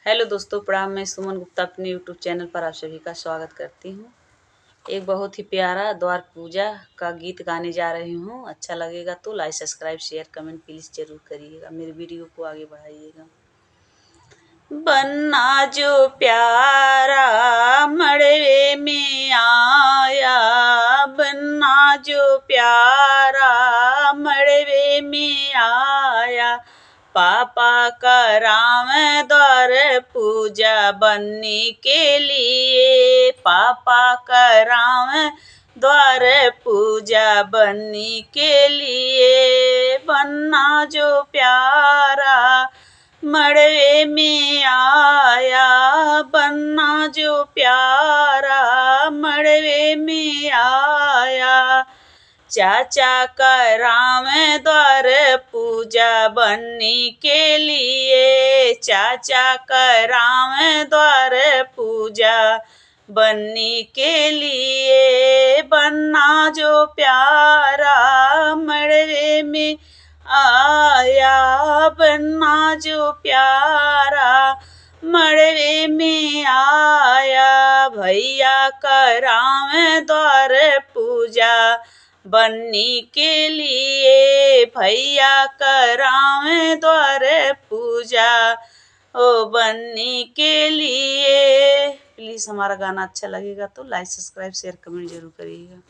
Hello दोस्तों, प्रणाम। मैं सुमन गुप्ता अपने यूट्यूब चैनल पर आप सभी का स्वागत करती हूँ। एक बहुत ही प्यारा द्वार पूजा का गीत गाने जा रही हूँ। अच्छा लगेगा तो like, subscribe, share, comment please ज़रूर करिएगा। मेरे वीडियो को आगे बढ़ाइएगा। बन्ना जो प्यारा मड़वे में आया, बन्ना जो प्यारा मड़वे में आया, पापा कराम द्वार पूजा बन्नी के लिए, पापा कराम द्वार पूजा बन्नी के लिए। बन्ना जो प्यारा मड़वे में आया, बन्ना जो प्यारा मड़वे में आया, चाचा कराम द्वार पूजा बन्नी के लिए, चाचा कराम द्वार पूजा बन्नी के लिए। बन्ना जो प्यारा मड़वे में आया, बन्ना जो प्यारा मड़वे में आया, भैया कराम द्वार पूजा बन्नी के लिए, भैया कराम द्वार पूजा ओ बन्नी के लिए। प्लीज़ हमारा गाना अच्छा लगेगा तो लाइक, सब्सक्राइब, शेयर, कमेंट जरूर करिएगा।